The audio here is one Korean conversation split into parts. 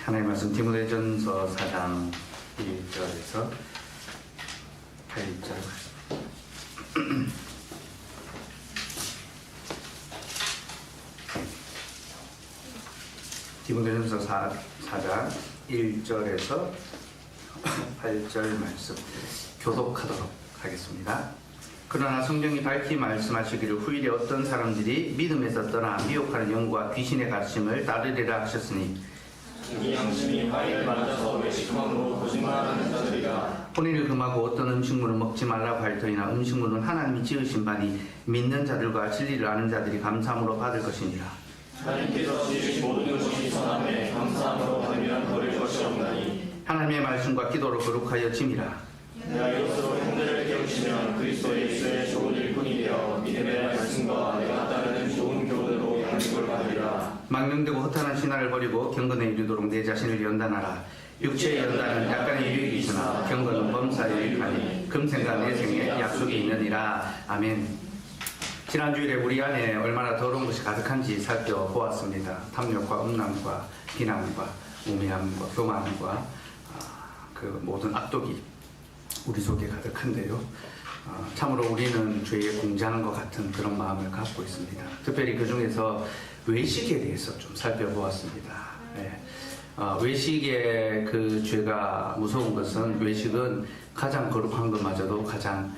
하나님의 말씀 디모데전서 4장 1절에서 8절. 디모데전서 4장 1절에서 8절 말씀 교독하도록 하겠습니다. 그러나 성경이 밝히 말씀하시기를 후일에 어떤 사람들이 믿음에서 떠나 미혹하는 영과 귀신의 가르침을 따르리라 하셨으니 이 양심이 화해를 만나서 외식함으로 거짓말하는 자들이라. 혼인을 금하고 어떤 음식물은 먹지 말라고 할 터이나 음식물은 하나님이 지으신 바니 믿는 자들과 진리를 아는 자들이 감사함으로 받을 것이니라. 하나님께서 지으신 모든 것이 선함에 감사함으로 받으면 버릴 것이 없나니. 하나님의 말씀과 기도로 거룩하여 짐이라. 내가 이것으로 형제를 깨우치면 그리스도 예수의 좋은 일꾼이 되어 믿음의 말씀과 내가 따르는 좋은 교훈으로 양육을 받으리라. 망령되고 허탄한 신화를 버리고 경건에 이르도록 내 자신을 연단하라. 육체의 연단은 약간의 유익이 있으나 경건은 범사에 유익하니 금생과 내생에 약속이 있느니라. 아멘. 지난 주일에 우리 안에 얼마나 더러운 것이 가득한지 살펴보았습니다. 탐욕과 음란과 비난과 우매함과 교만과 그 모든 악독이 우리 속에 가득한데요. 참으로 우리는 죄에 공장한 것 같은 그런 마음을 갖고 있습니다. 특별히 그 중에서 외식에 대해서 좀 살펴보았습니다. 네. 외식의 그 죄가 무서운 것은 외식은 가장 거룩한 것마저도 가장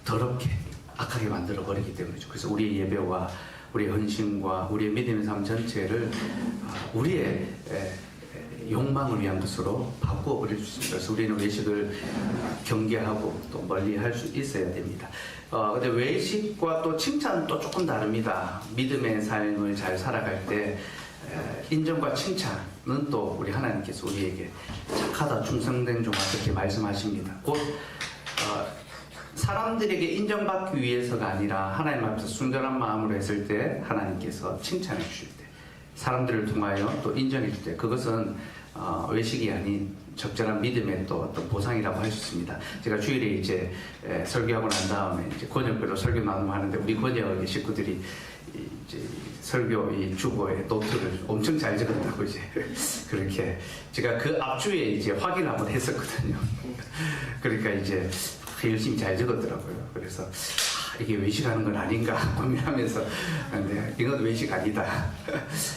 더럽게 악하게 만들어 버리기 때문이죠. 그래서 우리의 예배와 우리의 헌신과 우리의 믿음의 삶 전체를 우리의 욕망을 위한 것으로 바꾸어 버릴 수 있습니다. 그래서 우리는 외식을 경계하고 또 멀리 할 수 있어야 됩니다. 근데 외식과 또 칭찬은 또 조금 다릅니다. 믿음의 삶을 잘 살아갈 때 인정과 칭찬은 또 우리 하나님께서 우리에게 착하다 충성된 종아 그렇게 말씀하십니다. 곧 사람들에게 인정받기 위해서가 아니라 하나님 앞에서 순전한 마음으로 했을 때 하나님께서 칭찬해 주실 때 사람들을 통하여 또 인정해 줄 때 그것은 외식이 아닌 적절한 믿음의 또 어떤 보상이라고 할 수 있습니다. 제가 주일에 이제 설교하고 난 다음에 이제 권역별로 설교 나눔하는데 우리 권역의 식구들이 이제 설교 이 주보에 노트를 엄청 잘 적었다고 이제 그렇게 제가 그 앞주에 이제 확인 한번 했었거든요. 그러니까 이제 열심히 잘 적었더라고요. 그래서 이게 외식하는 건 아닌가 고민하면서 근데 이건 외식 아니다.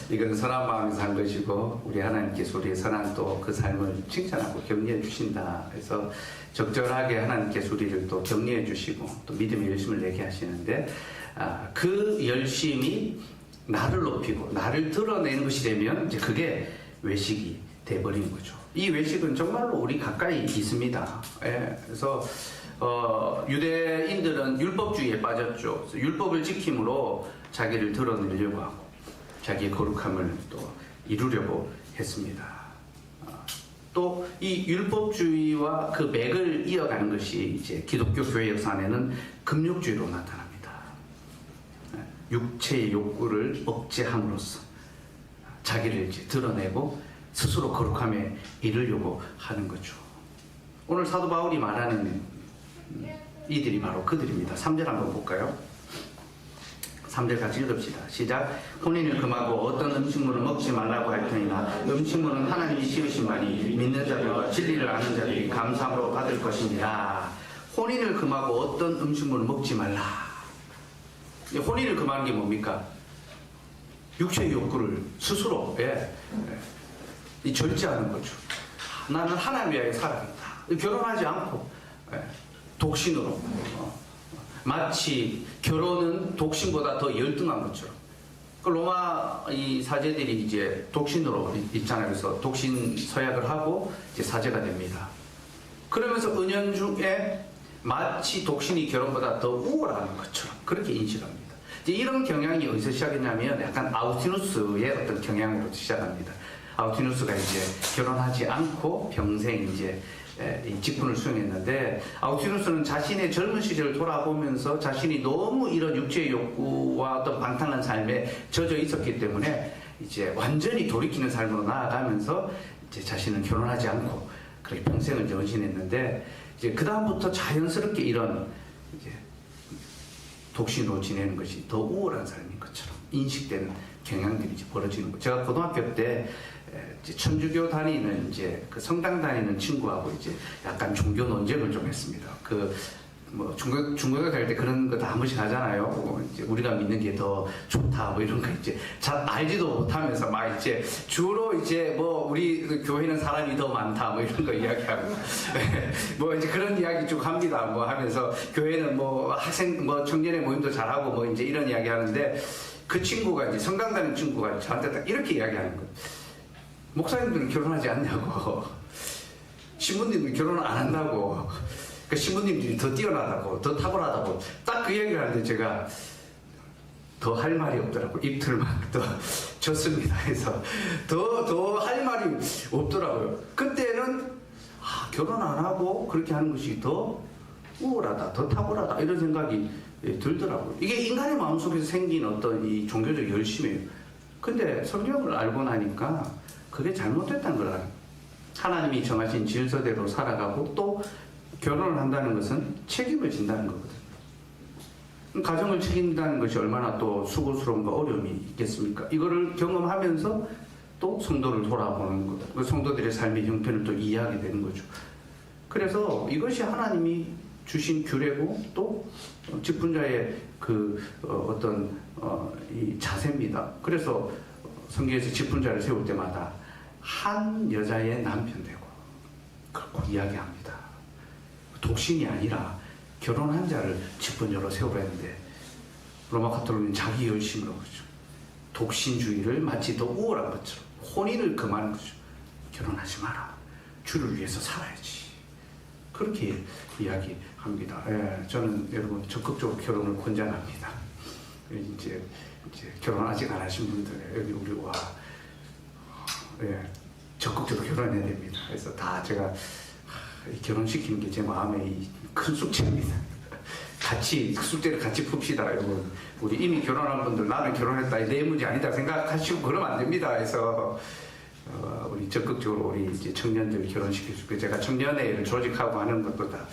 이건 선한 마음에서 한 것이고 우리 하나님께서 우리의 선한 또 그 삶을 칭찬하고 격려해 주신다. 그래서 적절하게 하나님께서 우리를 또 격려해 주시고 또 믿음의 열심을 내게 하시는데 그 열심이 나를 높이고 나를 드러내는 것이 되면 이제 그게 외식이 돼버리는 거죠. 이 외식은 정말로 우리 가까이 있습니다. 그래서 유대인들은 율법주의에 빠졌죠. 그래서 율법을 지킴으로 자기를 드러내려고 하고 자기의 거룩함을 또 이루려고 했습니다. 또 이 율법주의와 그 맥을 이어가는 것이 이제 기독교 교회 역사 안에는 금욕주의로 나타납니다. 육체의 욕구를 억제함으로써 자기를 이제 드러내고 스스로 거룩함에 이르려고 하는 거죠. 오늘 사도 바울이 말하는 이들이 바로 그들입니다. 3절 한번 볼까요? 3절 같이 읽읍시다. 시작. 혼인을 금하고 어떤 음식물을 먹지 말라고 할 터이나 음식물은 하나님이 지으신 바니 믿는 자들과 진리를 아는 자들이 감사함으로 받을 것입니다. 혼인을 금하고 어떤 음식물을 먹지 말라. 혼인을 금하는 게 뭡니까? 육체의 욕구를 스스로 이 절제하는 거죠. 나는 하나님 위하여 살아간다. 결혼하지 않고 독신으로 마치 결혼은 독신보다 더 열등한 것처럼 그 로마 이 사제들이 이제 독신으로 있잖아요. 그래서 독신 서약을 하고 이제 사제가 됩니다. 그러면서 은연중에 마치 독신이 결혼보다 더 우월한 것처럼 그렇게 인식합니다. 이제 이런 경향이 어디서 시작했냐면 약간 아우티누스의 어떤 경향으로 시작합니다. 아우티누스가 이제 결혼하지 않고 평생 이제 이 직분을 수행했는데 아우티누스는 자신의 젊은 시절을 돌아보면서 자신이 너무 이런 육체의 욕구와 어떤 방탕한 삶에 젖어 있었기 때문에 이제 완전히 돌이키는 삶으로 나아가면서 이제 자신은 결혼하지 않고 그렇게 평생을 전신했는데 이제 그 다음부터 자연스럽게 이런 이제 독신으로 지내는 것이 더 우월한 삶인 것처럼 인식되는 경향들이 이제 벌어지는 거. 제가 고등학교 때 이제 천주교 다니는 이제 그 성당 다니는 친구하고 이제 약간 종교 논쟁을 좀 했습니다. 뭐 중고교 갈 때 그런 거 다 한 번씩 하잖아요. 뭐 이제 우리가 믿는 게 더 좋다 뭐 이런 거 이제 잘 알지도 못하면서 막 이제 주로 이제 뭐 우리 그 교회는 사람이 더 많다 뭐 이런 거 이야기하고 뭐 이제 그런 이야기 쭉 합니다. 뭐 하면서 교회는 뭐 학생 뭐 청년의 모임도 잘하고 뭐 이제 이런 이야기 하는데 그 친구가 이제 성당 다니는 친구가 저한테 딱 이렇게 이야기하는 거예요. 목사님들은 결혼하지 않냐고, 신부님들은 결혼을 안 한다고, 그 신부님들이 더 뛰어나다고, 더 탁월하다고 딱 그 얘기를 하는데 제가 더 할 말이 없더라고. 입틀만 더 졌습니다. 해서 더 할 말이 없더라고요. 그때는 결혼 안 하고 그렇게 하는 것이 더 우월하다, 더 탁월하다 이런 생각이 들더라고요. 이게 인간의 마음속에서 생긴 어떤 이 종교적 열심이에요. 근데 성경을 알고 나니까 그게 잘못됐다는 걸 알아요. 하나님이 정하신 질서대로 살아가고 또 결혼을 한다는 것은 책임을 진다는 거거든요. 가정을 책임진다는 것이 얼마나 또 수고스러움과 어려움이 있겠습니까? 이거를 경험하면서 또 성도를 돌아보는 것, 그 성도들의 삶의 형편을 또 이해하게 되는 거죠. 그래서 이것이 하나님이 주신 규례고 또 직분자의 그 이 자세입니다. 그래서 성경에서 직분자를 세울 때마다 한 여자의 남편 되고 그렇고 이야기합니다. 독신이 아니라 결혼한 자를 직분자로 세우라 했는데 로마 카톨릭은 자기 열심으로 그러죠. 독신주의를 마치 더 우월한 것처럼 혼인을 금하는 거죠. 결혼하지 마라. 주를 위해서 살아야지. 그렇게 이야기합니다. 예, 저는 여러분 적극적으로 결혼을 권장합니다. 이제 결혼 아직 안 하신 분들 여기 우리 적극적으로 결혼해야 됩니다. 그래서 다 제가 결혼시키는 게 제 마음의 큰 숙제입니다. 같이 숙제를 같이 풉시다, 여러분. 우리 이미 결혼한 분들 나는 결혼했다 내 문제 아니다 생각하시고 그러면 안 됩니다. 그래서 우리 적극적으로 우리 이제 청년들 결혼시킬 수 있고 제가 청년회를 조직하고 하는 것도 다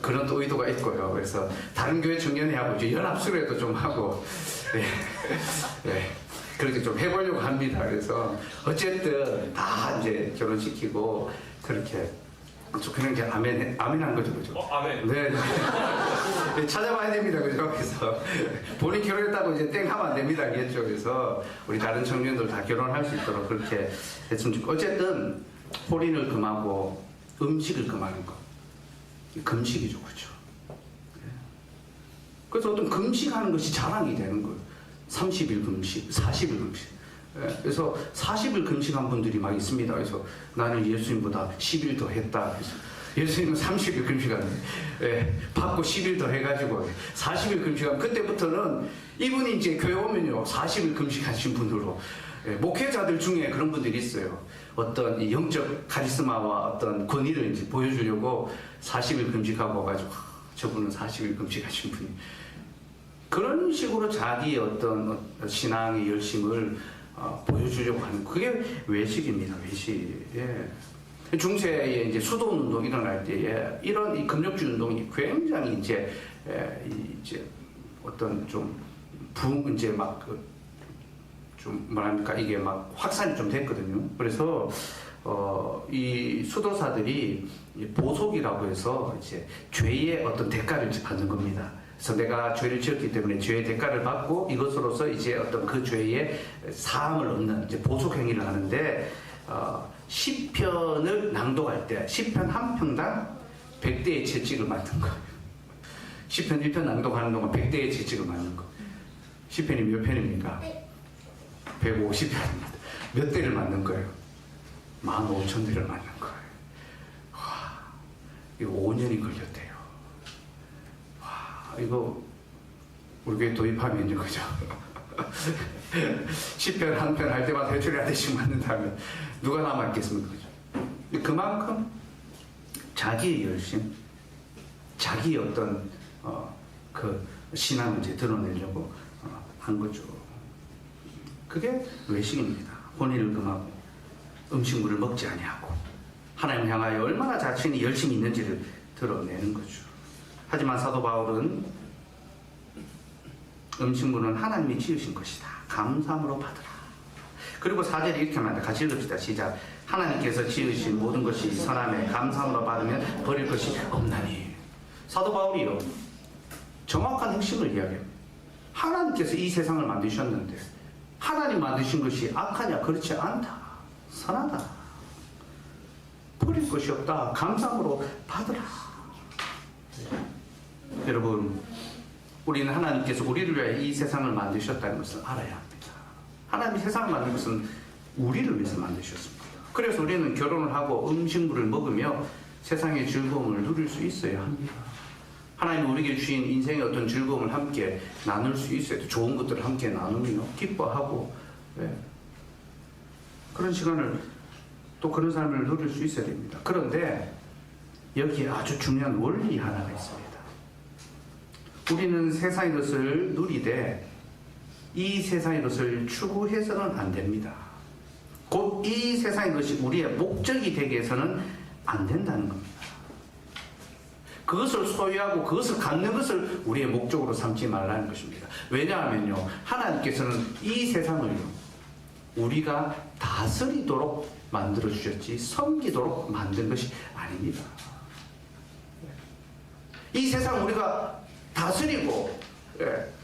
그런 또 의도가 있고요. 그래서 다른 교회 청년회하고 이제 연합수례도 좀 하고 그렇게 좀 해보려고 합니다. 그래서 어쨌든 다 이제 결혼시키고 그렇게 그냥 이제 아멘한 거죠, 그죠? 아멘. 네. 찾아봐야 됩니다, 그죠? 그래서 본인 결혼했다고 이제 땡 하면 안 됩니다, 알겠죠? 그래서 우리 다른 청년들 다 결혼할 수 있도록 그렇게 했으면 좋겠고 어쨌든 혼인을 금하고 음식을 금하는 거, 금식이죠, 그죠? 그래서 어떤 금식하는 것이 자랑이 되는 거예요. 30일 금식, 40일 금식. 그래서 40일 금식한 분들이 막 있습니다. 그래서 나는 예수님보다 10일 더 했다. 그래서 예수님은 30일 금식하는데 받고 10일 더 해가지고 40일 금식하면 그때부터는 이분이 이제 교회 오면요 40일 금식하신 분으로 목회자들 중에 그런 분들이 있어요. 어떤 이 영적 카리스마와 어떤 권위를 이제 보여주려고 40일 금식하고 가지고 저분은 40일 금식하신 분이 그런 식으로 자기의 어떤 신앙의 열심을 보여주려고 하는 그게 외식입니다. 외식. 예. 중세에 이제 수도 운동 일어날 때에 이런 이 금력주의 운동이 굉장히 이제 어떤 이제 막 좀 뭐랄까 이게 막 확산이 좀 됐거든요. 그래서 이 수도사들이 보속이라고 해서 이제 죄의 어떤 대가를 받는 겁니다. 그래서 내가 죄를 지었기 때문에 죄의 대가를 받고 이것으로서 이제 어떤 그 죄의 사함을 얻는 이제 보속 행위를 하는데 시편을 낭독할 때 시편 한 편당 100대의 채찍을 맞는 거예요. 시편 1편 낭독하는 동안 100대의 채찍을 맞는 거. 시편이 몇 편입니까? 150편입니다. 몇 대를 맞는 거예요? 15,000대를 맞는 거예요. 와, 이거 5년이 걸렸대요. 이거 우리 교회 도입하면 이제 그죠? 10편 한 편 할 때마다 회초리 한 대씩 맞는다면 누가 남아있겠습니까? 그죠? 그만큼 자기의 열심, 자기의 어떤 그 신앙을 이제 드러내려고 한 거죠. 그게 외식입니다. 혼인을 금하고 음식물을 먹지 아니하고 하나님 향하여 얼마나 자신이 열심히 있는지를 드러내는 거죠. 하지만 사도 바울은 음식물은 하나님이 지으신 것이다. 감사함으로 받으라. 그리고 4절에 이렇게 말합니다. 같이 읽읍시다. 시작. 하나님께서 지으신 모든 것이 선함에 감사함으로 받으면 버릴 것이 없나니. 사도 바울이요, 정확한 핵심을 이야기합니다. 하나님께서 이 세상을 만드셨는데 하나님 만드신 것이 악하냐? 그렇지 않다. 선하다. 버릴 것이 없다. 감사함으로 받으라. 여러분, 우리는 하나님께서 우리를 위하여 이 세상을 만드셨다는 것을 알아야 합니다. 하나님이 세상을 만든 것은 우리를 위해서 만드셨습니다. 그래서 우리는 결혼을 하고 음식물을 먹으며 세상의 즐거움을 누릴 수 있어야 합니다. 하나님이 우리에게 주신 인생의 어떤 즐거움을 함께 나눌 수 있어야, 좋은 것들을 함께 나누며 기뻐하고, 그런 시간을, 또 그런 삶을 누릴 수 있어야 됩니다. 그런데 여기에 아주 중요한 원리 하나가 있습니다. 우리는 세상의 것을 누리되 이 세상의 것을 추구해서는 안 됩니다. 곧 이 세상의 것이 우리의 목적이 되게 해서는 안 된다는 겁니다. 그것을 소유하고 그것을 갖는 것을 우리의 목적으로 삼지 말라는 것입니다. 왜냐하면요, 하나님께서는 이 세상을 우리가 다스리도록 만들어 주셨지 섬기도록 만든 것이 아닙니다. 이 세상 우리가 다스리고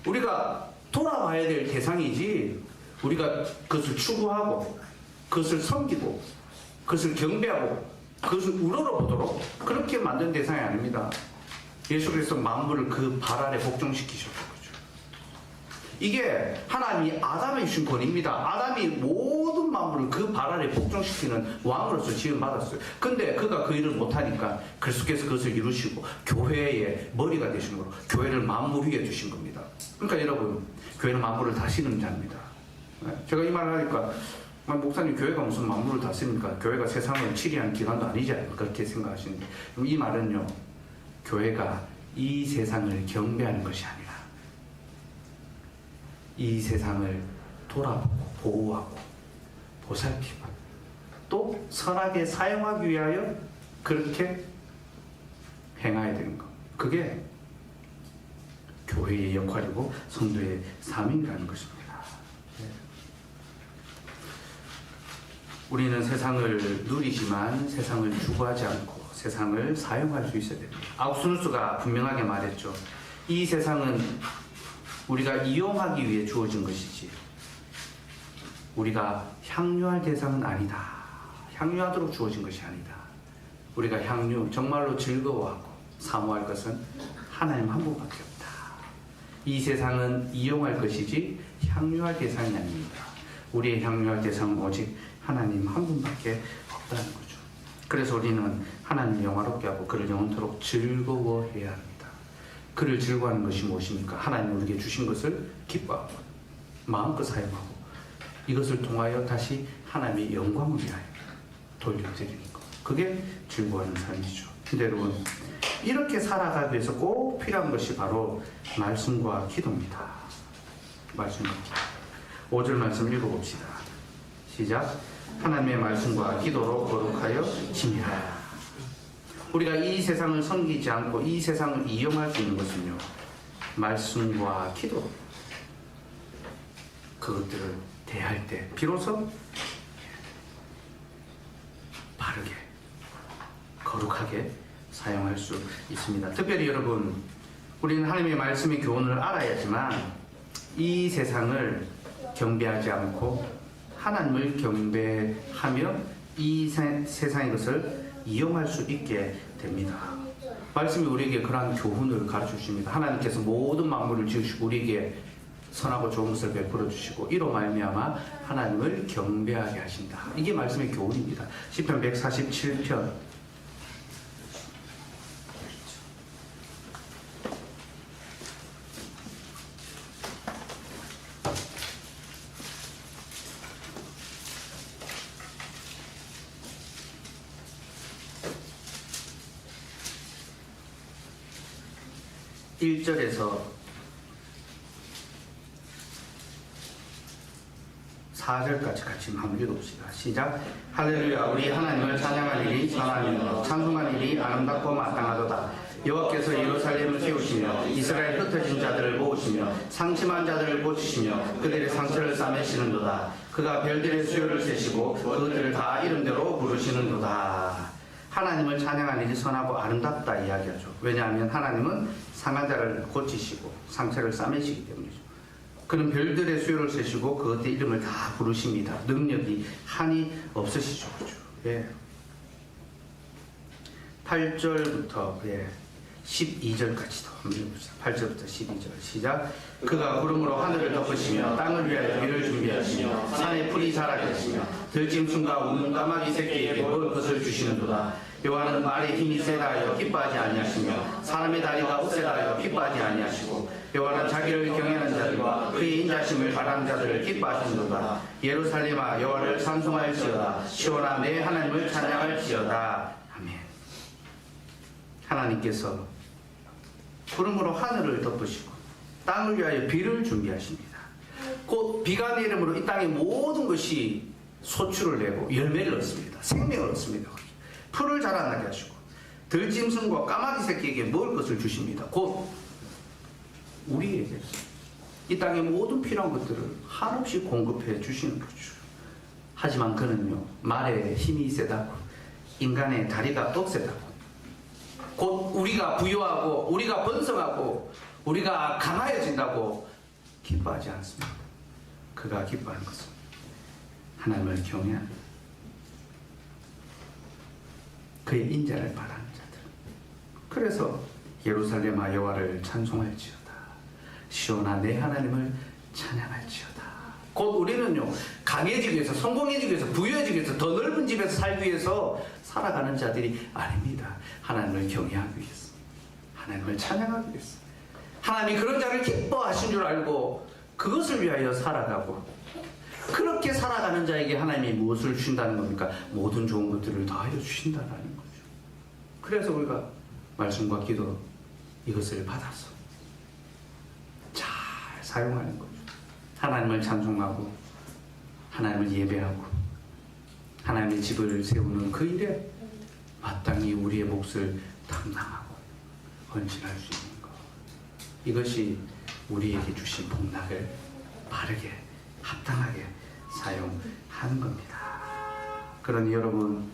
우리가 돌아와야 될 대상이지, 우리가 그것을 추구하고 그것을 섬기고 그것을 경배하고 그것을 우러러보도록 그렇게 만든 대상이 아닙니다. 예수께서 만물을 그 발 아래 복종시키셨던 거죠. 이게 하나님이 아담에 주신 권위입니다. 아담이 모든 만물을 그 발 아래 복종시키는 왕으로서 지음받았어요. 근데 그가 그 일을 못하니까 그리스도께서 그것을 이루시고 교회의 머리가 되신 거로 교회를 만물 위에 두신 겁니다. 그러니까 여러분, 교회는 만물을 다스리는 자입니다. 제가 이 말을 하니까 목사님, 교회가 무슨 만물을 다스립니까? 교회가 세상을 치리하는 기관도 아니지 않습니까? 그렇게 생각하시는데, 이 말은요, 교회가 이 세상을 경배하는 것이 아니라 이 세상을 돌아보고 보호하고 보살피고 또 선하게 사용하기 위하여 그렇게 행해야 되는 것, 그게 교회의 역할이고 성도의 사명이라는 것입니다. 우리는 세상을 누리지만 세상을 추구하지 않고 세상을 사용할 수 있어야 됩니다. 아우구스누스가 분명하게 말했죠. 이 세상은 우리가 이용하기 위해 주어진 것이지 우리가 향유할 대상은 아니다. 향유하도록 주어진 것이 아니다. 우리가 향유, 정말로 즐거워하고 사모할 것은 하나님 한 분밖에 없다. 이 세상은 이용할 것이지 향유할 대상이 아닙니다. 우리의 향유할 대상은 오직 하나님 한 분밖에 없다는 거죠. 그래서 우리는 하나님 영화롭게 하고 그를 영원토록 즐거워해야 합니다. 그를 즐거워하는 것이 무엇입니까? 하나님 우리에게 주신 것을 기뻐하고 마음껏 사용하고 이것을 통하여 다시 하나님의 영광을 위하여 돌려드리는 것, 그게 즐거워하는 삶이죠. 근데 여러분, 이렇게 살아가기 위해서 꼭 필요한 것이 바로 말씀과 기도입니다. 말씀과 기도. 5절 말씀 읽어봅시다. 시작. 하나님의 말씀과 기도로 거룩하여 지니라. 우리가 이 세상을 섬기지 않고 이 세상을 이용할 수 있는 것은요, 말씀과 기도로 그것들을 대할 때 비로소 바르게 거룩하게 사용할 수 있습니다. 특별히 여러분, 우리는 하나님의 말씀의 교훈을 알아야지만 이 세상을 경배하지 않고 하나님을 경배하며 이 세상의 것을 이용할 수 있게 됩니다. 말씀이 우리에게 그러한 교훈을 가르쳐 주십니다. 하나님께서 모든 만물을 지으시고 우리에게 선하고 좋은 것을 베풀어 주시고 이로 말미암아 하나님을 경배하게 하신다. 이게 말씀의 교훈입니다. 시편 147편 1절에서 4절까지 같이 한번 읽어봅시다. 시작. 할렐루야. 우리 하나님을 찬양할 일이 선하며 찬송할 일이 아름답고 마땅하도다. 여호와께서 예루살렘을 세우시며 이스라엘 흩어진 자들을 모으시며 상심한 자들을 고치시며 그들의 상처를 싸매시는도다. 그가 별들의 수요를 세시고 그들을 다 이름대로 부르시는도다. 하나님을 찬양할 일이 선하고 아름답다 이야기하죠. 왜냐하면 하나님은 상한 자를 고치시고 상처를 싸매시기 때문이죠. 그는 별들의 수요를 세시고 그것의 이름을 다 부르십니다. 능력이 한이 없으시죠. 그렇죠? 예. 8절부터 12절까지도 한번 읽어보시죠. 8절부터 12절 시작. 그가 구름으로 하늘을 덮으시며 땅을 위하여 비를 준비하시며 산에 풀이 자라게 하시며 들짐승과 우는 까마귀 새끼에게 먹을 것을 주시는도다. 여호와는 말에 힘이 세다 하여 기뻐하지 아니하시며 사람의 다리가 억세다 하여 기뻐하지 아니하시고 여호와는 자기를 경외하는 자들과 그의 인자심을 바라는 자들을 기뻐하시는도다. 예루살렘아 여호와를 찬송할지어다. 시온아 내 하나님을 찬양할지어다. 아멘. 하나님께서 구름으로 하늘을 덮으시고 땅을 위하여 비를 준비하십니다. 곧 비가 내림으로 이 땅의 모든 것이 소출을 내고 열매를 얻습니다. 생명을 얻습니다. 풀을 자라나게 하시고 들짐승과 까마귀 새끼에게 먹을 것을 주십니다. 곧 우리에게 이 땅의 모든 필요한 것들을 한없이 공급해 주시는 거죠. 하지만 그는요 말에 힘이 세다고 인간의 다리가 억세다고 곧 우리가 부유하고 우리가 번성하고 우리가 강하여진다고 기뻐하지 않습니다. 그가 기뻐하는 것은 하나님을 경외하는 그의 인자를 바라는 자들. 그래서 예루살렘아 여호와를 찬송할지어다. 시온아 내 하나님을 찬양할지어다. 곧 우리는요 강해지기 위해서 성공해지기 위해서 부유해지기 위해서 더 넓은 집에서 살기 위해서 살아가는 자들이 아닙니다. 하나님을 경외하기 위해서 하나님을 찬양하기 위해서 하나님이 그런 자를 기뻐하신 줄 알고 그것을 위하여 살아가고 그렇게 살아가는 자에게 하나님이 무엇을 주신다는 겁니까? 모든 좋은 것들을 더하여 주신다는 거죠. 그래서 우리가 말씀과 기도 이것을 받아서 잘 사용하는 거죠. 하나님을 찬송하고 하나님을 예배하고 하나님의 집을 세우는 그 일에 마땅히 우리의 몫을 담당하고 헌신할 수 있는 것. 이것이 우리에게 주신 복락을 바르게 합당하게 사용하는 겁니다. 그러니 여러분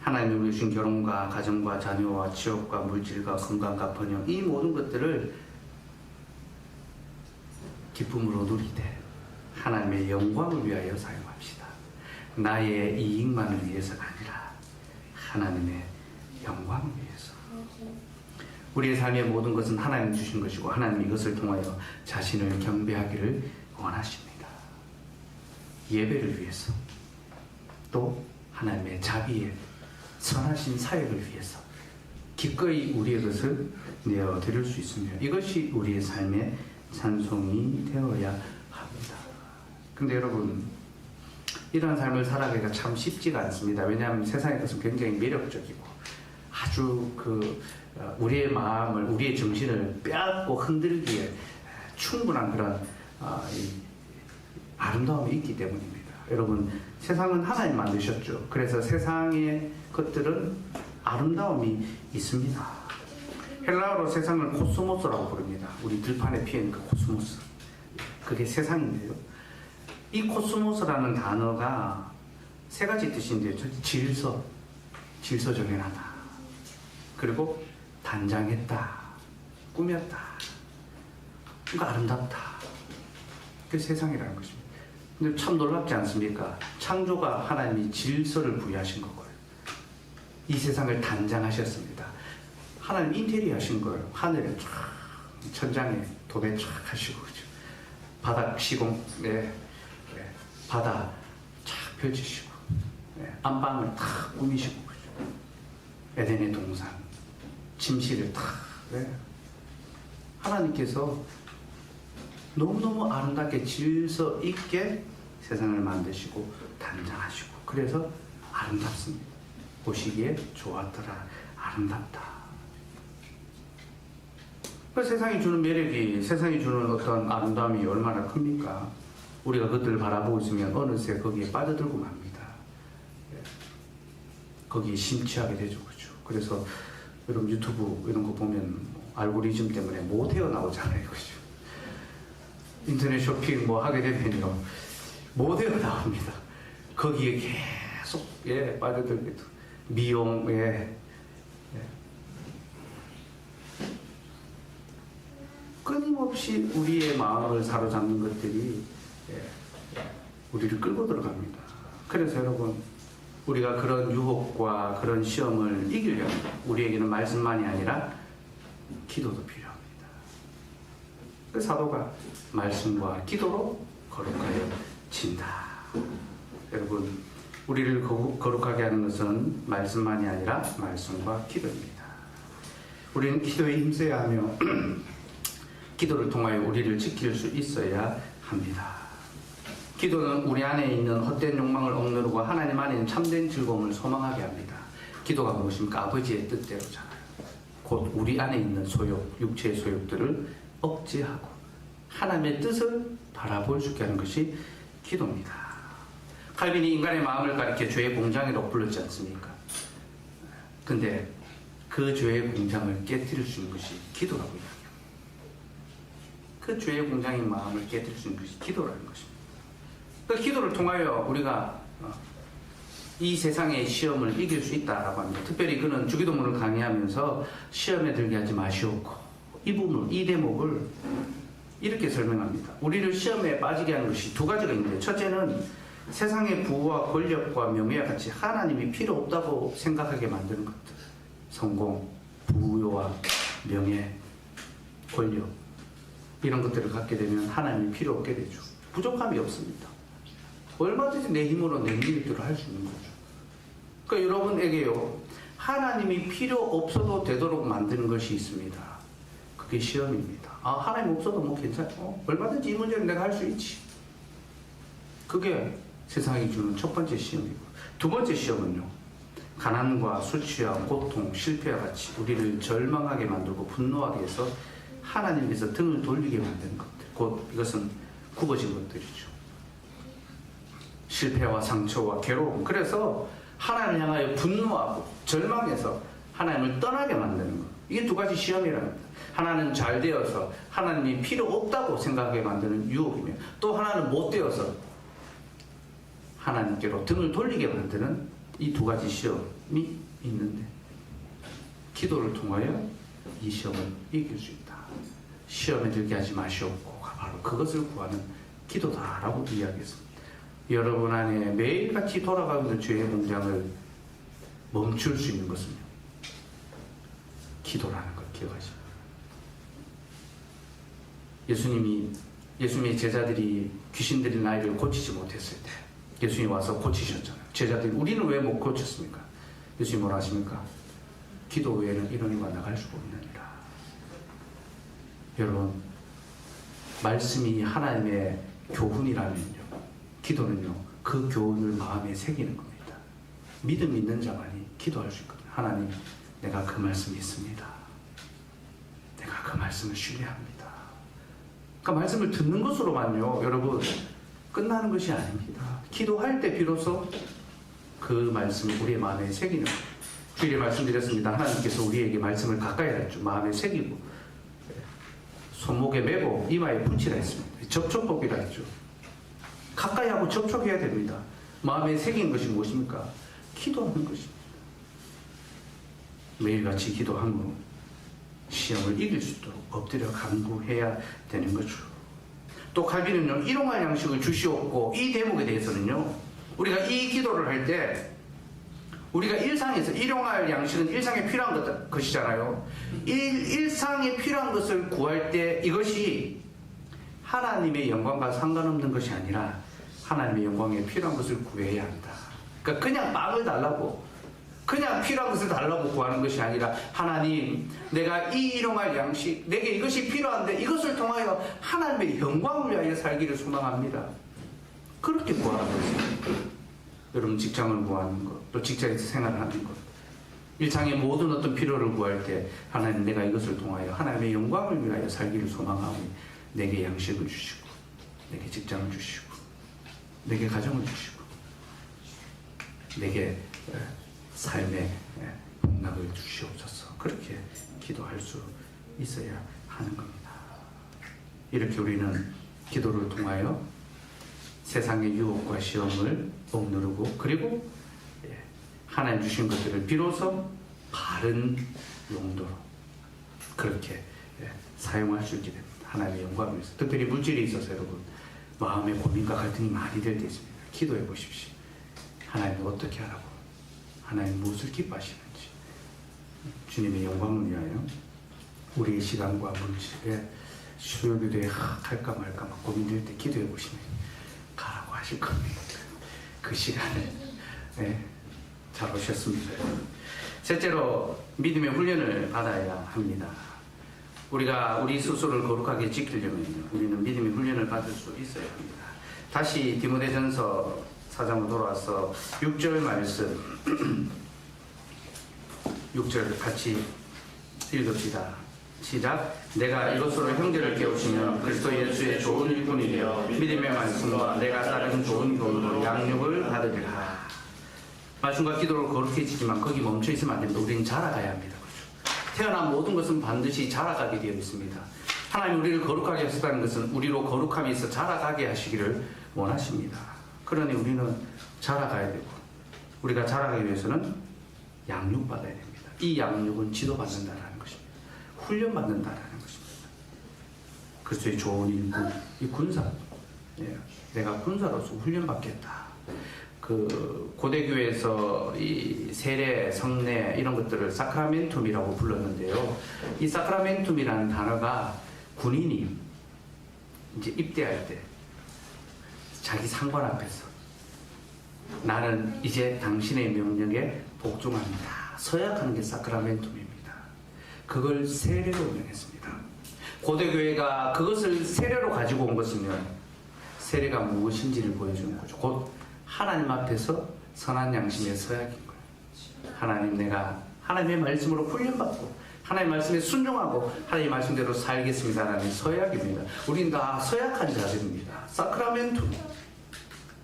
하나님이 우리 주신 결혼과 가정과 자녀와 취업과 물질과 건강과 번영 이 모든 것들을 기쁨으로 누리되 하나님의 영광을 위하여 사용합시다. 나의 이익만을 위해서가 아니라 하나님의 영광을 위해서. 우리의 삶의 모든 것은 하나님 주신 것이고 하나님 이것을 통하여 자신을 경배하기를 원하십니다. 예배를 위해서 또 하나님의 자비의 선하신 사역을 위해서 기꺼이 우리의 것을 내어드릴 수 있으며 이것이 우리의 삶의 찬송이 되어야 합니다. 근데 여러분 이런 삶을 살아가기가 참 쉽지가 않습니다. 왜냐하면 세상의 것은 굉장히 매력적이고 아주 우리의 마음을 우리의 정신을 빼앗고 흔들기에 충분한 그런 아름다움이 있기 때문입니다. 여러분 세상은 하나님 만드셨죠. 그래서 세상의 것들은 아름다움이 있습니다. 헬라어로 세상을 코스모스라고 부릅니다. 우리 들판에 피어있는 그 코스모스 그게 세상인데요. 이 코스모스라는 단어가 세 가지 뜻인데요. 질서정연하다. 그리고 단장했다. 꾸몄다. 그러니까 아름답다. 그게 세상이라는 것입니다. 근데 참 놀랍지 않습니까? 창조가 하나님이 질서를 부여하신 거고요. 이 세상을 단장하셨습니다. 하나님 인테리어 하신 거예요. 하늘에 쫙 천장에 도배 쫙 하시고 그죠? 바닥 시공 바다 쫙 펼치시고 안방을 탁 꾸미시고 그죠? 에덴의 동산 침실을 탁 하나님께서 너무너무 아름답게 질서 있게 세상을 만드시고 단장하시고 그래서 아름답습니다. 보시기에 좋았더라. 아름답다. 그 세상이 주는 매력이 세상이 주는 어떤 아름다움이 얼마나 큽니까? 우리가 그들을 바라보고 있으면 어느새 거기에 빠져들고 맙니다. 거기에 심취하게 되죠. 그렇죠? 그래서 여러분 유튜브 이런 거 보면 알고리즘 때문에 못 헤어나오잖아요. 그렇죠? 인터넷 쇼핑 뭐 하게 되면요. 못 헤어나옵니다. 거기에 계속 빠져들게 돼. 미용, 끊임없이 우리의 마음을 사로잡는 것들이 우리를 끌고 들어갑니다. 그래서 여러분 우리가 그런 유혹과 그런 시험을 이기려면 우리에게는 말씀만이 아니라 기도도 필요합니다. 그 사도가 말씀과 기도로 거룩하여 진다. 여러분 우리를 거룩하게 하는 것은 말씀만이 아니라 말씀과 기도입니다. 우리는 기도에 힘써야 하며 기도를 통하여 우리를 지킬 수 있어야 합니다. 기도는 우리 안에 있는 헛된 욕망을 억누르고 하나님 안에 있는 참된 즐거움을 소망하게 합니다. 기도가 무엇입니까? 아버지의 뜻대로잖아요. 곧 우리 안에 있는 소욕, 육체의 소욕들을 억제하고 하나님의 뜻을 바라볼 수 있게 하는 것이 기도입니다. 칼빈이 인간의 마음을 가리켜 죄의 공장이라고 불렀지 않습니까? 근데 그 죄의 공장을 깨뜨릴 수 있는 것이 기도라고 이야기합니다. 그 죄의 공장인 마음을 깨뜨릴 수 있는 것이 기도라는 것입니다. 그 기도를 통하여 우리가 이 세상의 시험을 이길 수 있다라고 합니다. 특별히 그는 주기도문을 강의하면서 시험에 들게 하지 마시옵고 이 대목을 이렇게 설명합니다. 우리를 시험에 빠지게 하는 것이 두 가지가 있는데 첫째는 세상의 부와 권력과 명예와 같이 하나님이 필요 없다고 생각하게 만드는 것들. 성공, 부여와 명예, 권력 이런 것들을 갖게 되면 하나님이 필요 없게 되죠. 부족함이 없습니다. 얼마든지 내 힘으로 내 일들을 할 수 있는 거죠. 그러니까 여러분에게요, 하나님이 필요 없어도 되도록 만드는 것이 있습니다. 그게 시험입니다. 하나님 없어도 뭐 괜찮고 얼마든지 이 문제는 내가 할 수 있지. 그게 세상이 주는 첫 번째 시험이고, 두 번째 시험은요, 가난과 술 취와 고통, 실패와 같이 우리를 절망하게 만들고 분노하게 해서 하나님께서 등을 돌리게 만드는 것들, 곧 이것은 굽어진 것들이죠. 실패와 상처와 괴로움, 그래서 하나님을 향하여 분노하고 절망해서 하나님을 떠나게 만드는 것. 이게 두 가지 시험이랍니다. 하나는 잘 되어서 하나님이 필요 없다고 생각하게 만드는 유혹이며, 또 하나는 못 되어서 하나님께로 등을 돌리게 만드는 이 두 가지 시험이 있는데, 기도를 통하여 이 시험을 이길 수 있다. 시험에 들게 하지 마시옵고가 바로 그것을 구하는 기도다라고 이야기했습니다. 여러분 안에 매일같이 돌아가고 있는 죄의 공장을 멈출 수 있는 것은요, 기도라는 걸 기억하십시오. 예수님의 제자들이 귀신 들린 아이를 고치지 못했을 때 예수님이 와서 고치셨잖아요. 제자들이 우리는 왜 못 고쳤습니까? 예수님이 뭐라 하십니까? 기도 외에는 이런 이가 나갈 수가 없느니라. 여러분, 말씀이 하나님의 교훈이라면요, 기도는요, 그 교훈을 마음에 새기는 겁니다. 믿음 있는 자만이 기도할 수 있거든요. 하나님, 내가 그 말씀이 있습니다. 내가 그 말씀을 신뢰합니다. 그러니까 말씀을 듣는 것으로만요, 여러분, 끝나는 것이 아닙니다. 기도할 때 비로소 그 말씀이 우리의 마음에 새기는 거예요. 주일에 말씀드렸습니다. 하나님께서 우리에게 말씀을 가까이 했죠. 마음에 새기고 손목에 메고 이마에 붙이라 했습니다. 접촉법이라 했죠. 가까이 하고 접촉해야 됩니다. 마음에 새긴 것이 무엇입니까? 기도하는 것입니다. 매일같이 기도함으로 시험을 이길 수 있도록 엎드려 간구해야 되는 거죠. 또 칼빈은요, 일용할 양식을 주시옵고, 이 대목에 대해서는요, 우리가 이 기도를 할 때 우리가 일상에서 일용할 양식은 일상에 필요한 것이잖아요. 일상에 필요한 것을 구할 때 이것이 하나님의 영광과 상관없는 것이 아니라 하나님의 영광에 필요한 것을 구해야 한다. 그러니까 그냥 빵을 달라고, 그냥 필요한 것을 달라고 구하는 것이 아니라, 하나님, 내가 이 일용할 양식, 내게 이것이 필요한데 이것을 통하여 하나님의 영광을 위하여 살기를 소망합니다. 그렇게 구하는 것입니다. 여러분, 직장을 구하는 것, 또 직장에서 생활하는 것, 일상의 모든 어떤 필요를 구할 때 하나님, 내가 이것을 통하여 하나님의 영광을 위하여 살기를 소망하오니 내게 양식을 주시고 내게 직장을 주시고 내게 가정을 주시고 내게 삶의 복락을 주시옵소서. 그렇게 기도할 수 있어야 하는 겁니다. 이렇게 우리는 기도를 통하여 세상의 유혹과 시험을 억누르고 그리고 하나님 주신 것들을 비로소 바른 용도로 그렇게 사용할 수 있게 됩니다. 하나님의 영광을 위해서. 특별히 물질이 있어서 여러분 마음의 고민과 갈등이 많이 될 때 있습니다. 기도해 보십시오. 하나님이 어떻게 하라고, 하나님 무엇을 기뻐하시는지, 주님의 영광을 위하여 우리의 시간과 물질에 수요기도에 할까 말까 막 고민될 때 기도해 보시면 가라고 하실 겁니다. 그 시간에 잘 오셨습니다. 셋째로 믿음의 훈련을 받아야 합니다. 우리가 우리 스스로를 거룩하게 지키려면 우리는 믿음의 훈련을 받을 수 있어야 합니다. 다시 디모데전서 4장으로 돌아와서 6절 말씀 6절 같이 읽읍시다. 시작. 내가 이것으로 형제를 깨우치면 그리스도 예수의 좋은 일꾼이며 믿음의 말씀과 내가 따른 좋은 교훈으로 양육을 받으리라. 말씀과 기도를 거룩히 지키지만 거기 멈춰 있으면 안 됩니다. 우리는 자라가야 합니다. 태어난 모든 것은 반드시 자라가게 되어 있습니다. 하나님 우리를 거룩하게 하셨다는 것은 우리로 거룩함이 있어 자라가게 하시기를 원하십니다. 그러니 우리는 자라가야 되고 우리가 자라가기 위해서는 양육받아야 됩니다. 이 양육은 지도받는다라는 것입니다. 훈련받는다라는 것입니다. 그리스도의 좋은 일꾼, 이 군사, 내가 군사로서 훈련받겠다. 그 고대교회에서 이 세례, 성례 이런 것들을 사크라멘툼이라고 불렀는데요. 이 사크라멘툼이라는 단어가 군인이 이제 입대할 때 자기 상관 앞에서 나는 이제 당신의 명령에 복종합니다. 서약하는 게 사크라멘툼입니다. 그걸 세례로 운영했습니다. 고대교회가 그것을 세례로 가지고 온 것이면 세례가 무엇인지를 보여주는 거죠. 곧 하나님 앞에서 선한 양심의 서약인 거예요. 하나님, 내가 하나님의 말씀으로 훈련받고 하나님의 말씀에 순종하고 하나님의 말씀대로 살겠습니다라는 서약입니다. 우린 다 서약한 자들입니다. 사크라멘tum.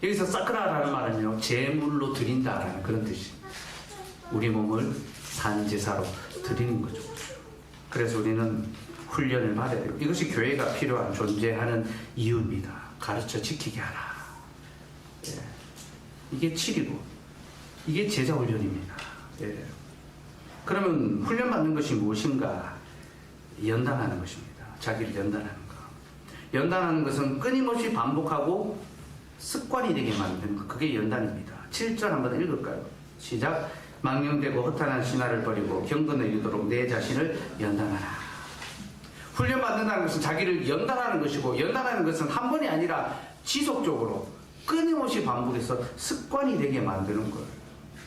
여기서 사크라라는 말은요, 제물로 드린다라는 그런 뜻입니다. 우리 몸을 산제사로 드리는 거죠. 그래서 우리는 훈련을 받아야 돼요. 이것이 교회가 필요한 존재하는 이유입니다. 가르쳐 지키게 하라. 이게 7이고 이게 제자 훈련입니다. 그러면 훈련받는 것이 무엇인가? 연단하는 것입니다. 자기를 연단하는 것. 연단하는 것은 끊임없이 반복하고 습관이 되게 만드는 것. 그게 연단입니다. 7절 한번 읽을까요? 시작. 망령되고 허탄한 신화를 버리고 경건을 이루도록 내 자신을 연단하라. 훈련받는다는 것은 자기를 연단하는 것이고, 연단하는 것은 한 번이 아니라 지속적으로 끊임없이 반복해서 습관이 되게 만드는 거예요.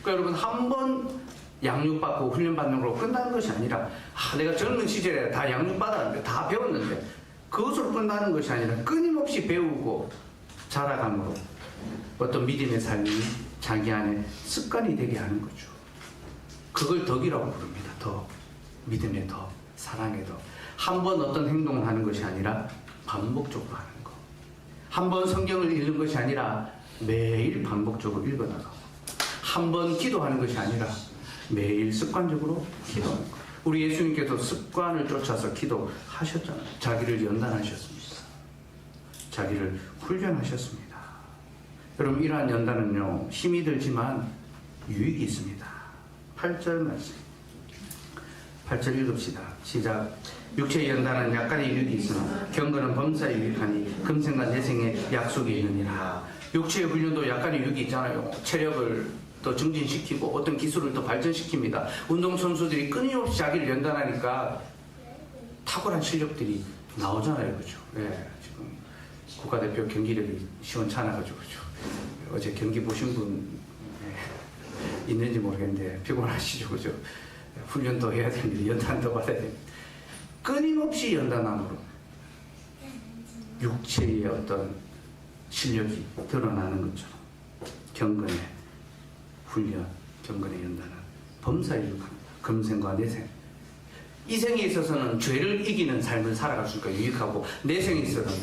그러니까 여러분, 한 번 양육받고 훈련받는 걸로 끝나는 것이 아니라, 내가 젊은 시절에 다 양육받았는데 다 배웠는데 그것으로 끝나는 것이 아니라 끊임없이 배우고 자라감으로 어떤 믿음의 삶이 자기 안에 습관이 되게 하는 거죠. 그걸 덕이라고 부릅니다. 덕. 믿음의 덕, 사랑의 덕. 한 번 어떤 행동을 하는 것이 아니라 반복적으로 하는 것. 한 번 성경을 읽는 것이 아니라 매일 반복적으로 읽어나가고, 한 번 기도하는 것이 아니라 매일 습관적으로 기도하는 것. 우리 예수님께서 습관을 쫓아서 기도하셨잖아요. 자기를 연단하셨습니다. 자기를 훈련하셨습니다. 여러분, 이러한 연단은요, 힘이 들지만 유익이 있습니다. 8절 말씀. 8절 읽읍시다. 시작. 육체의 연단은 약간의 유익이 있으나 경건은 범사에 유익하니 금생과 내생에 약속이 있느니라. 육체의 훈련도 약간의 유익이 있잖아요. 체력을 더 증진시키고 어떤 기술을 더 발전시킵니다. 운동선수들이 끊임없이 자기를 연단하니까 탁월한 실력들이 나오잖아요. 그죠? 지금 국가대표 경기력이 시원찮아가지고, 그죠? 어제 경기 보신 분 있는지 모르겠는데 피곤하시죠? 그죠? 훈련도 해야 됩니다. 연단도 받아야 됩니다. 끊임없이 연단함으로 육체의 어떤 실력이 드러나는 것처럼 경건의 훈련, 경건의 연단은 범사에 유익합니다. 금생과 내생. 이 생에 있어서는 죄를 이기는 삶을 살아갈 수 있으니까 유익하고, 내생에 있어서는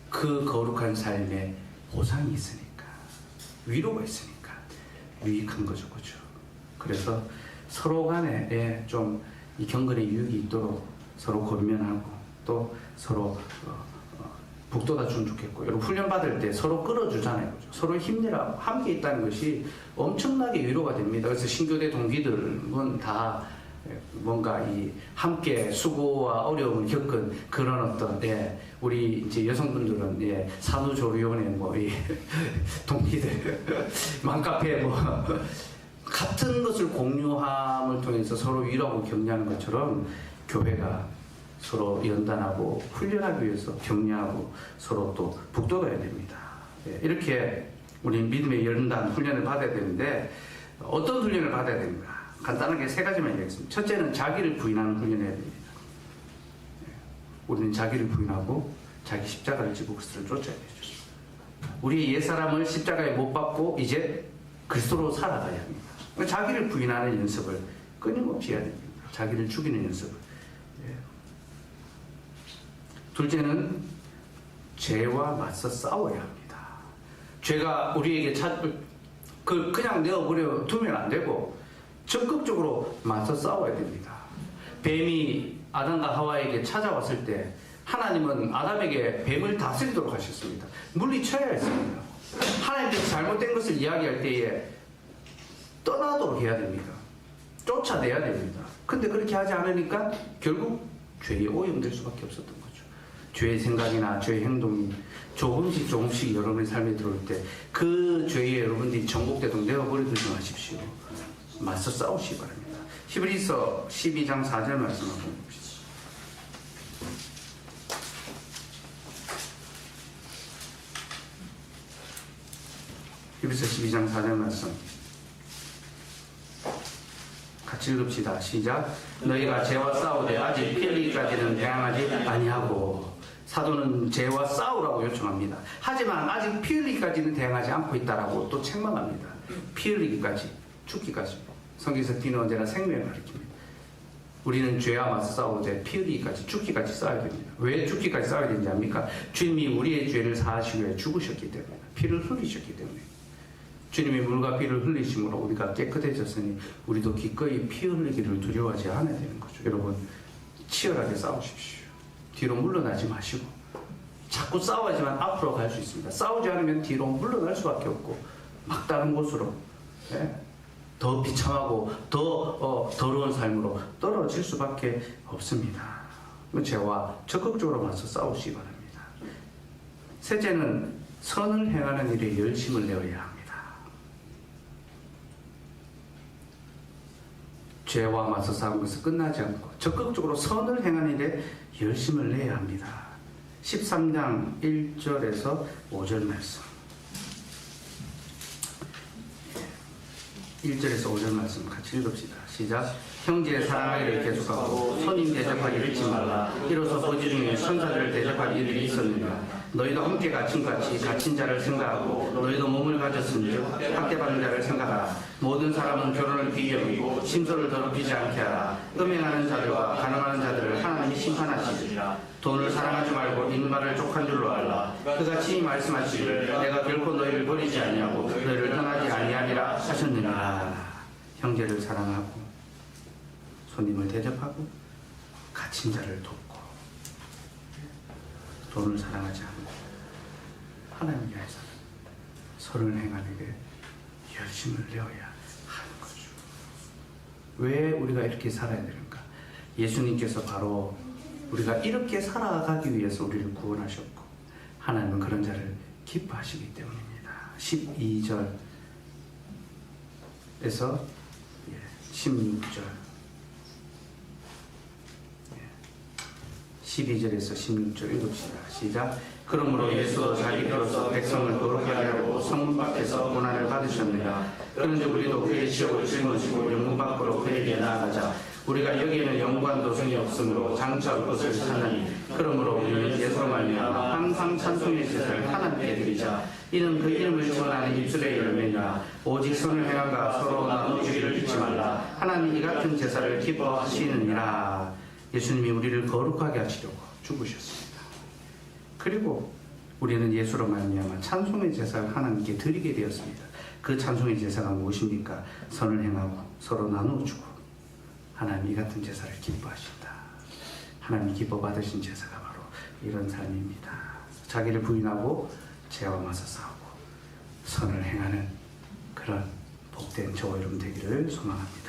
그 거룩한 삶에 보상이 있으니까, 위로가 있으니까 유익한 거죠, 그렇죠? 그래서 서로 간에 좀 이 경건의 유익이 있도록 서로 권면하고 또 서로 북돋아 주면 좋겠고, 여러분 훈련 받을 때 서로 끌어주잖아요, 그렇죠? 서로 힘내라, 함께 있다는 것이 엄청나게 위로가 됩니다. 그래서 신교대 동기들은 다 뭔가 이 함께 수고와 어려움을 겪은 그런 어떤 우리 이제 여성분들은 산후조리원의 이 동기들 맘카페 같은 것을 공유함을 통해서 서로 위로하고 격려하는 것처럼 교회가 서로 연단하고 훈련하기 위해서 격려하고 서로 또 북돋아야 됩니다. 이렇게 우리 믿음의 연단 훈련을 받아야 되는데, 어떤 훈련을 받아야 됩니까? 간단하게 세 가지만 얘기하겠습니다. 첫째는 자기를 부인하는 훈련을 해야 됩니다. 우리는 자기를 부인하고 자기 십자가를 지고 그리스도를 쫓아야 되죠. 우리의 옛사람을 십자가에 못 박고 이제 그리스도로 살아가야 합니다. 자기를 부인하는 연습을 끊임없이 해야 됩니다. 자기를 죽이는 연습을. 둘째는 죄와 맞서 싸워야 합니다. 죄가 우리에게 그냥 내어버려 두면 안 되고 적극적으로 맞서 싸워야 됩니다. 뱀이 아담과 하와에게 찾아왔을 때 하나님은 아담에게 뱀을 다스리도록 하셨습니다. 물리쳐야 했습니다. 하나님께서 잘못된 것을 이야기할 때에 떠나도록 해야 됩니다. 쫓아내야 됩니다. 근데 그렇게 하지 않으니까 결국 죄에 오염될 수밖에 없었던 거죠. 죄의 생각이나 죄의 행동이 조금씩 여러분의 삶에 들어올 때 그 죄에 여러분들이 전곡되도록 내어버리지 마십시오. 맞서 싸우시기 바랍니다. 히브리서 12장 4절 말씀 한번 봅시다. 히브리서 12장 4절 말씀 같이 읽읍시다. 시작. 너희가 죄와 싸우되 아직 피 흘리기까지는 대항하지 아니하고. 사도는 죄와 싸우라고 요청합니다. 하지만 아직 피 흘리기까지는 대항하지 않고 있다라고 또 책망합니다. 피 흘리기까지, 죽기까지. 성경에서 피는 언제나 생명을 가리킵니다. 우리는 죄와 맞서 싸우되 피 흘리기까지, 죽기까지 싸워야 됩니다. 왜 죽기까지 싸워야 되는지 압니까? 주님이 우리의 죄를 사하시기 위해 죽으셨기 때문에, 피를 흘리셨기 때문에. 주님이 물과 피를 흘리심으로 우리가 깨끗해졌으니 우리도 기꺼이 피 흘리기를 두려워하지 않아야 되는 거죠. 여러분, 치열하게 싸우십시오. 뒤로 물러나지 마시고. 자꾸 싸워야지만 앞으로 갈 수 있습니다. 싸우지 않으면 뒤로 물러날 수밖에 없고 막다른 곳으로 더 비참하고 더 더러운 삶으로 떨어질 수밖에 없습니다. 죄와 적극적으로 맞서 싸우시기 바랍니다. 셋째는 선을 행하는 일에 열심을 내어야 합니다. 죄와 맞서 싸우는 것은 끝나지 않고 적극적으로 선을 행하는 일에 열심을 내야 합니다. 13장 1절에서 5절 말씀. 1절에서 5절 말씀 같이 읽읍시다. 시작. 형제 사랑하기를 계속하고 선임 대접하기를 잊지 말라. 이로써 거지 중에 선사들을 대접할 일들이 있었느니라. 너희도 함께 갇힌 자를 생각하고 너희도 몸을 가졌은즉 학대받는 자를 생각하라. 모든 사람은 결혼을 귀히 여기고 심소를 더럽히지 않게 하라. 음행하는 자들과 가늠하는 자들을 하나님이 심판하시리라. 돈을 사랑하지 말고 인간을 족한 줄로 알라. 그같이 말씀하시기를 내가 결코 너희를 버리지 아니하고 너희를 떠나지 아니하리라 하셨느니라. 형제를 사랑하고 손님을 대접하고 갇힌 자를 돕고 돈을 사랑하지 않고 하나님 위해서 선을 행하는 게 열심을 내어야 하는 거죠. 왜 우리가 이렇게 살아야 되는가? 예수님께서 바로 우리가 이렇게 살아가기 위해서 우리를 구원하셨고 하나님은 그런 자를 기뻐하시기 때문입니다. 12절에서 16절 12절에서 16절 읽읍시다. 시작. 그러므로 예수도 자기 피로서 백성을 거룩하게 하려고 성문 밖에서 고난을 받으셨느냐. 그런데 우리도 그의 지옥을 짊어지고 영문 밖으로 그에게 나아가자. 우리가 여기에는 영광 도성이 없으므로 장차올 것을 찾나니 그러므로 우리는 예수로 말미암아 항상 찬송의 제사를 하나님께 드리자. 이는 그 이름을 전하는 입술의 열매니라. 오직 선을 행함과 서로 나누기를 잊지 말라. 하나님 이 같은 제사를 기뻐하시느니라. 예수님이 우리를 거룩하게 하시려고 죽으셨습니다. 그리고 우리는 예수로 말미암아 찬송의 제사를 하나님께 드리게 되었습니다. 그 찬송의 제사가 무엇입니까? 선을 행하고 서로 나누어주고 하나님 이 같은 제사를 기뻐하신다. 하나님이 기뻐 받으신 제사가 바로 이런 삶입니다. 자기를 부인하고 죄와 맞서 싸우고 선을 행하는 그런 복된 저와 여러분 되기를 소망합니다.